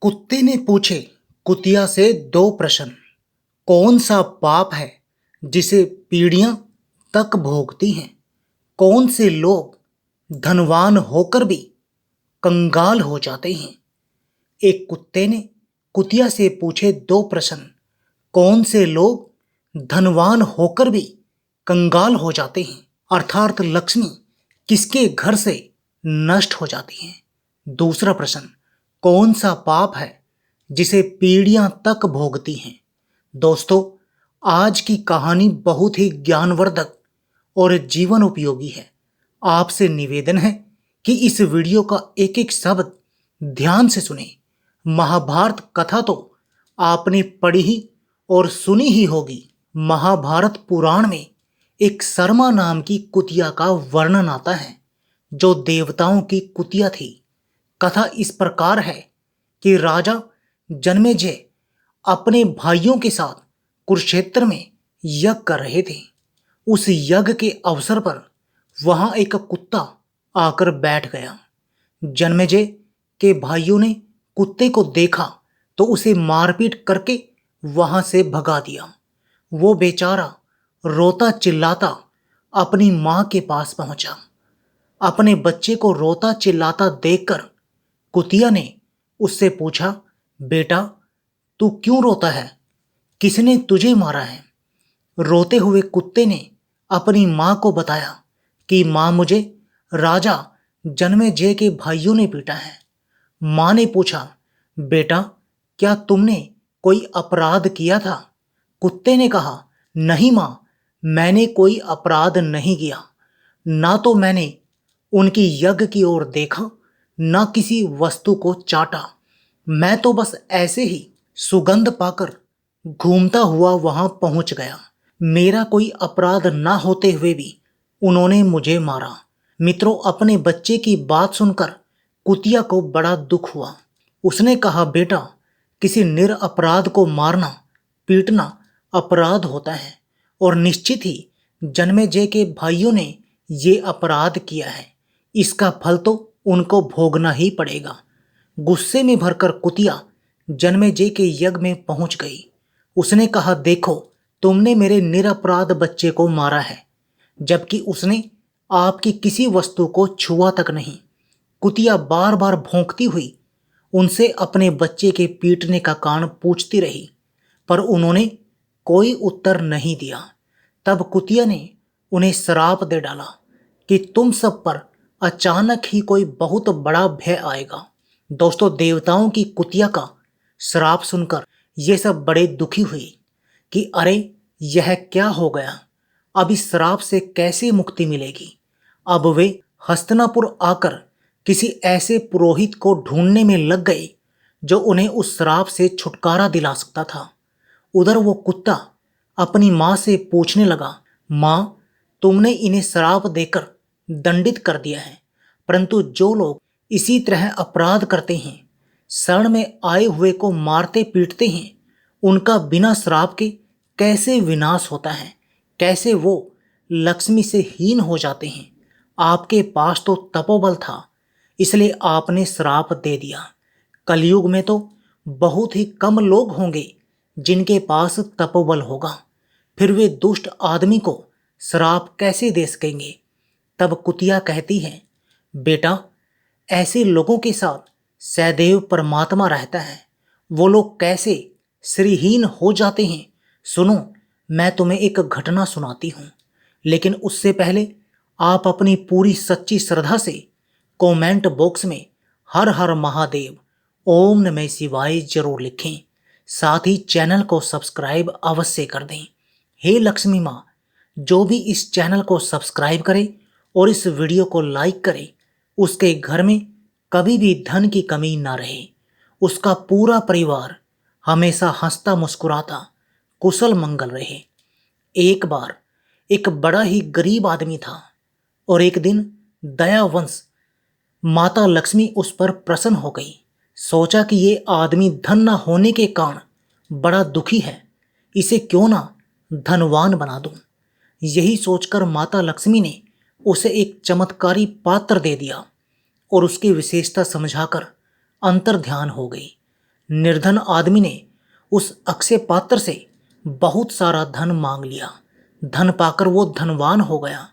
कुत्ते ने पूछे कुतिया से दो प्रश्न। कौन सा पाप है जिसे पीढ़ियां तक भोगती हैं? कौन से लोग धनवान होकर भी कंगाल हो जाते हैं? एक कुत्ते ने कुतिया से पूछे दो प्रश्न। कौन से लोग धनवान होकर भी कंगाल हो जाते हैं, अर्थात लक्ष्मी किसके घर से नष्ट हो जाती है? दूसरा प्रश्न, कौन सा पाप है जिसे पीढ़ियां तक भोगती हैं? दोस्तों, आज की कहानी बहुत ही ज्ञानवर्धक और जीवन उपयोगी है। आपसे निवेदन है कि इस वीडियो का एक एक शब्द ध्यान से सुने। महाभारत कथा तो आपने पढ़ी ही और सुनी ही होगी। महाभारत पुराण में एक शर्मा नाम की कुतिया का वर्णन आता है, जो देवताओं की कुतिया थी। कथा इस प्रकार है कि राजा जन्मेजय अपने भाइयों के साथ कुरुक्षेत्र में यज्ञ कर रहे थे। उस यज्ञ के अवसर पर वहां एक कुत्ता आकर बैठ गया। जन्मेजय के भाइयों ने कुत्ते को देखा तो उसे मारपीट करके वहां से भगा दिया। वो बेचारा रोता चिल्लाता अपनी मां के पास पहुंचा। अपने बच्चे को रोता चिल्लाता देखकर कुतिया ने उससे पूछा, बेटा, तू क्यों रोता है? किसने तुझे मारा है? रोते हुए कुत्ते ने अपनी मां को बताया कि मां, मुझे राजा जन्मेजय के भाइयों ने पीटा है। मां ने पूछा, बेटा, क्या तुमने कोई अपराध किया था? कुत्ते ने कहा, नहीं मां, मैंने कोई अपराध नहीं किया। ना तो मैंने उनकी यज्ञ की ओर देखा, ना किसी वस्तु को चाटा। मैं तो बस ऐसे ही सुगंध पाकर घूमता हुआ वहां पहुंच गया। मेरा कोई अपराध ना होते हुए भी उन्होंने मुझे मारा। मित्रों, अपने बच्चे की बात सुनकर कुतिया को बड़ा दुख हुआ। उसने कहा, बेटा, किसी निरपराध को मारना पीटना अपराध होता है और निश्चित ही जन्मेजय के भाइयों ने ये अपराध किया है। इसका फल तो उनको भोगना ही पड़ेगा। गुस्से में भरकर कुतिया जन्मेजय के यज्ञ में पहुंच गई। उसने कहा, देखो, तुमने मेरे निरपराध बच्चे को मारा है, जबकि उसने आपकी किसी वस्तु को छुआ तक नहीं। कुतिया बार बार भौंकती हुई उनसे अपने बच्चे के पीटने का कारण पूछती रही, पर उन्होंने कोई उत्तर नहीं दिया। तब कुतिया ने उन्हें श्राप दे डाला कि तुम सब पर अचानक ही कोई बहुत बड़ा भय आएगा। दोस्तों, देवताओं की कुतिया का श्राप सुनकर ये सब बड़े दुखी हुए कि अरे, यह क्या हो गया? अब इस श्राप से कैसे मुक्ति मिलेगी? अब वे हस्तिनापुर आकर किसी ऐसे पुरोहित को ढूंढने में लग गए जो उन्हें उस श्राप से छुटकारा दिला सकता था। उधर वो कुत्ता अपनी माँ से पूछने लगा, माँ, तुमने इन्हें श्राप देकर दंडित कर दिया है, परंतु जो लोग इसी तरह अपराध करते हैं, शरण में आए हुए को मारते पीटते हैं, उनका बिना श्राप के कैसे विनाश होता है? कैसे वो लक्ष्मी से हीन हो जाते हैं? आपके पास तो तपोबल था, इसलिए आपने श्राप दे दिया। कलयुग में तो बहुत ही कम लोग होंगे जिनके पास तपोबल होगा, फिर वे दुष्ट आदमी को श्राप कैसे दे सकेंगे? तब कुतिया कहती है, बेटा, ऐसे लोगों के साथ सदैव परमात्मा रहता है। वो लोग कैसे श्रीहीन हो जाते हैं, सुनो, मैं तुम्हें एक घटना सुनाती हूँ। लेकिन उससे पहले आप अपनी पूरी सच्ची श्रद्धा से कमेंट बॉक्स में हर हर महादेव, ओम नमः शिवाय जरूर लिखें। साथ ही चैनल को सब्सक्राइब अवश्य कर दें। हे लक्ष्मी माँ, जो भी इस चैनल को सब्सक्राइब करे और इस वीडियो को लाइक करे, उसके घर में कभी भी धन की कमी ना रहे। उसका पूरा परिवार हमेशा हंसता मुस्कुराता कुशल मंगल रहे। एक बार एक बड़ा ही गरीब आदमी था और एक दिन दयावंश माता लक्ष्मी उस पर प्रसन्न हो गई। सोचा कि ये आदमी धन न होने के कारण बड़ा दुखी है, इसे क्यों ना धनवान बना दूं। यही सोचकर माता लक्ष्मी ने उसे एक चमत्कारी पात्र दे दिया और उसकी विशेषता समझाकर अंतर ध्यान हो गई। निर्धन आदमी ने उस अक्षय पात्र से बहुत सारा धन मांग लिया। धन पाकर वो धनवान हो गया।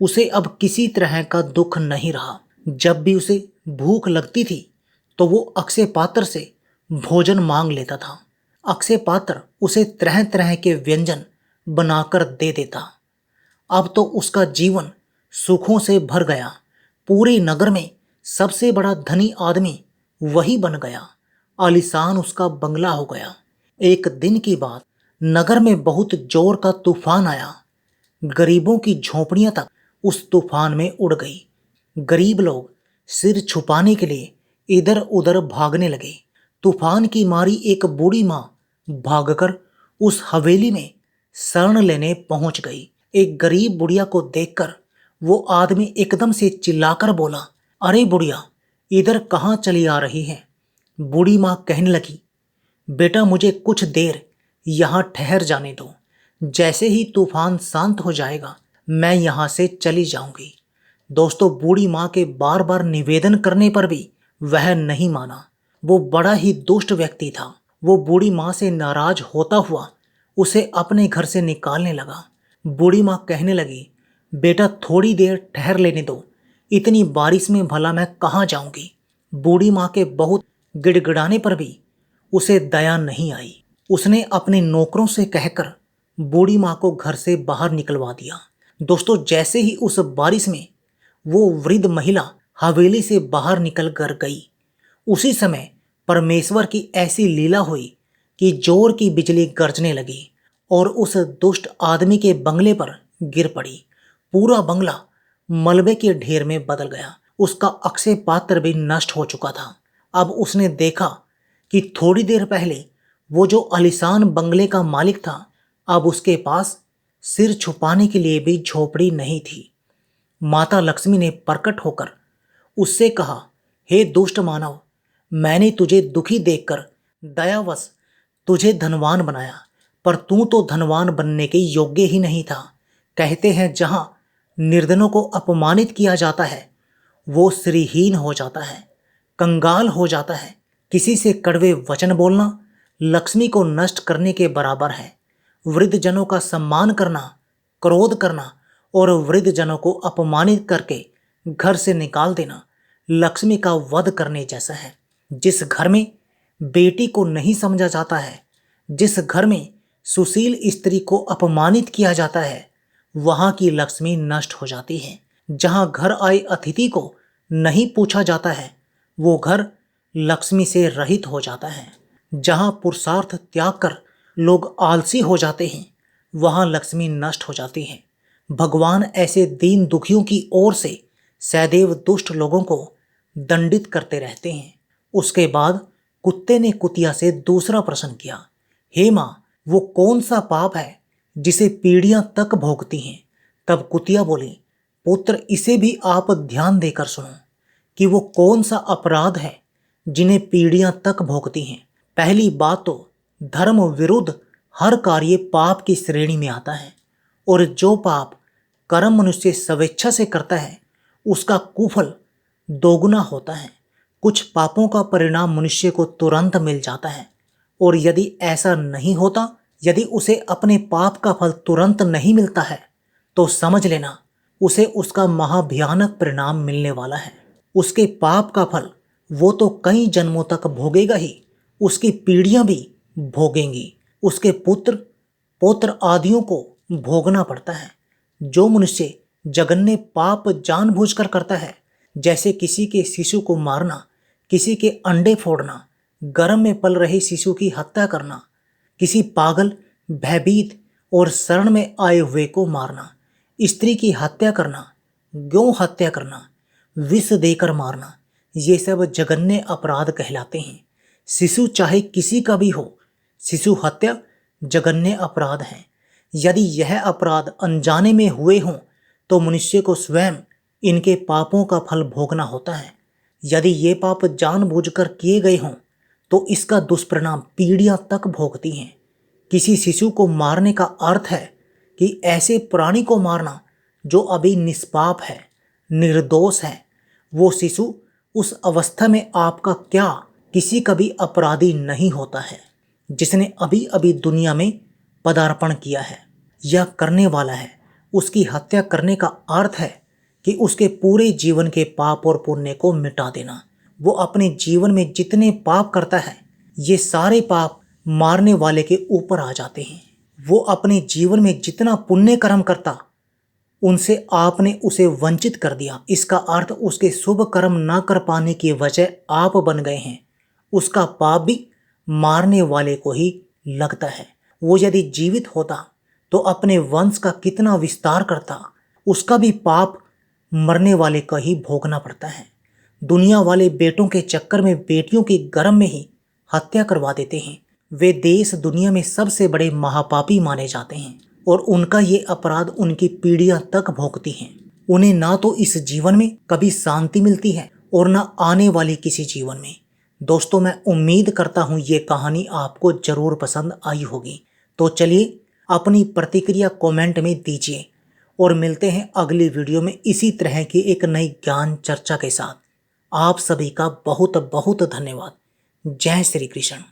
उसे अब किसी तरह का दुख नहीं रहा। जब भी उसे भूख लगती थी तो वो अक्षय पात्र से भोजन मांग लेता था। अक्षय पात्र उसे तरह तरह के व्यंजन बनाकर दे देता। अब तो उसका जीवन सुखों से भर गया। पूरे नगर में सबसे बड़ा धनी आदमी वही बन गया। आलीशान उसका बंगला हो गया। एक दिन की बात, नगर में बहुत जोर का तूफान आया। गरीबों की झोपड़ियां तक उस तूफान में उड़ गई। गरीब लोग सिर छुपाने के लिए इधर उधर भागने लगे। तूफान की मारी एक बूढ़ी माँ भागकर उस हवेली में शरण लेने पहुंच गई। एक गरीब बुढ़िया को देखकर वो आदमी एकदम से चिल्लाकर बोला, अरे बुढ़िया, इधर कहाँ चली आ रही है? बूढ़ी माँ कहने लगी, बेटा मुझे कुछ देर यहाँ ठहर जाने दो। जैसे ही तूफान शांत हो जाएगा मैं यहाँ से चली जाऊंगी। दोस्तों, बूढ़ी माँ के बार बार निवेदन करने पर भी वह नहीं माना। वो बड़ा ही दुष्ट व्यक्ति था। वो बूढ़ी माँ से नाराज होता हुआ उसे अपने घर से निकालने लगा। बूढ़ी माँ कहने लगी, बेटा थोड़ी देर ठहर लेने दो, इतनी बारिश में भला मैं कहाँ जाऊंगी। बूढ़ी माँ के बहुत गिड़गिड़ाने पर भी उसे दया नहीं आई। उसने अपने नौकरों से कहकर बूढ़ी माँ को घर से बाहर निकलवा दिया। दोस्तों, जैसे ही उस बारिश में वो वृद्ध महिला हवेली से बाहर निकल कर गई, उसी समय परमेश्वर की ऐसी लीला हुई कि जोर की बिजली गरजने लगी और उस दुष्ट आदमी के बंगले पर गिर पड़ी। पूरा बंगला मलबे के ढेर में बदल गया। उसका अक्षय पात्र भी नष्ट हो चुका था। अब उसने देखा कि थोड़ी देर पहले वो जो आलीशान बंगले का मालिक था, अब उसके पास सिर छुपाने के लिए भी झोपड़ी नहीं थी। माता लक्ष्मी ने प्रकट होकर उससे कहा, हे दुष्ट मानव, मैंने तुझे दुखी देखकर दयावश तुझे धनवान बनाया, पर तू तो धनवान बनने के योग्य ही नहीं था। कहते हैं जहां निर्धनों को अपमानित किया जाता है वो श्रीहीन हो जाता है, कंगाल हो जाता है। किसी से कड़वे वचन बोलना लक्ष्मी को नष्ट करने के बराबर है। वृद्ध जनों का सम्मान करना, क्रोध करना और वृद्ध जनों को अपमानित करके घर से निकाल देना लक्ष्मी का वध करने जैसा है। जिस घर में बेटी को नहीं समझा जाता है, जिस घर में सुशील स्त्री को अपमानित किया जाता है, वहां की लक्ष्मी नष्ट हो जाती है। जहां घर आए अतिथि को नहीं पूछा जाता है, वो घर लक्ष्मी से रहित हो जाता है। जहां पुरुषार्थ त्याग कर लोग आलसी हो जाते हैं, वहां लक्ष्मी नष्ट हो जाती है। भगवान ऐसे दीन दुखियों की ओर से सदैव दुष्ट लोगों को दंडित करते रहते हैं। उसके बाद कुत्ते ने कुतिया से दूसरा प्रश्न किया, हे माँ, वो कौन सा पाप है जिसे पीढ़ियां तक भोगती हैं? तब कुतिया बोली, पुत्र, इसे भी आप ध्यान देकर सुनो कि वो कौन सा अपराध है जिन्हें पीढ़ियां तक भोगती हैं। पहली बात तो धर्म विरुद्ध हर कार्य पाप की श्रेणी में आता है, और जो पाप कर्म मनुष्य स्वेच्छा से करता है उसका कुफल दोगुना होता है। कुछ पापों का परिणाम मनुष्य को तुरंत मिल जाता है, और यदि ऐसा नहीं होता, यदि उसे अपने पाप का फल तुरंत नहीं मिलता है, तो समझ लेना उसे उसका महाभयानक परिणाम मिलने वाला है। उसके पाप का फल वो तो कई जन्मों तक भोगेगा ही, उसकी पीढ़ियां भी भोगेंगी, उसके पुत्र पौत्र आदियों को भोगना पड़ता है। जो मनुष्य जघन्य पाप जानबूझकर करता है, जैसे किसी के शिशु को मारना, किसी के अंडे फोड़ना, गर्भ में पल रहे शिशु की हत्या करना, किसी पागल, भयभीत और शरण में आए हुए को मारना, स्त्री की हत्या करना, गौ हत्या करना, विष देकर मारना, ये सब जघन्य अपराध कहलाते हैं। शिशु चाहे किसी का भी हो, शिशु हत्या जघन्य अपराध है। यदि यह अपराध अनजाने में हुए हों तो मनुष्य को स्वयं इनके पापों का फल भोगना होता है। यदि ये पाप जानबूझकर किए गए हों तो इसका दुष्परिणाम पीढ़ियां तक भोगती हैं। किसी शिशु को मारने का अर्थ है कि ऐसे प्राणी को मारना जो अभी निष्पाप है, निर्दोष है। वो शिशु उस अवस्था में आपका क्या किसी का भी अपराधी नहीं होता है जिसने अभी अभी दुनिया में पदार्पण किया है या करने वाला है। उसकी हत्या करने का अर्थ है कि उसके पूरे जीवन के पाप और पुण्य को मिटा देना। वो अपने जीवन में जितने पाप करता है ये सारे पाप मारने वाले के ऊपर आ जाते हैं। वो अपने जीवन में जितना पुण्य कर्म करता उनसे आपने उसे वंचित कर दिया। इसका अर्थ उसके शुभ कर्म ना कर पाने की वजह आप बन गए हैं। उसका पाप भी मारने वाले को ही लगता है। वो यदि जीवित होता तो अपने वंश का कितना विस्तार करता। उसका भी पाप मरने वाले का ही भोगना पड़ता है। दुनिया वाले बेटों के चक्कर में बेटियों की गर्भ में ही हत्या करवा देते हैं। वे देश दुनिया में सबसे बड़े महापापी माने जाते हैं और उनका ये अपराध उनकी पीढ़ियां तक भोगती हैं। उन्हें ना तो इस जीवन में कभी शांति मिलती है और ना आने वाली किसी जीवन में। दोस्तों, मैं उम्मीद करता हूँ ये कहानी आपको जरूर पसंद आई होगी। तो चलिए अपनी प्रतिक्रिया कमेंट में दीजिए और मिलते हैं अगली वीडियो में इसी तरह की एक नई ज्ञान चर्चा के साथ। आप सभी का बहुत बहुत धन्यवाद। जय श्री कृष्ण।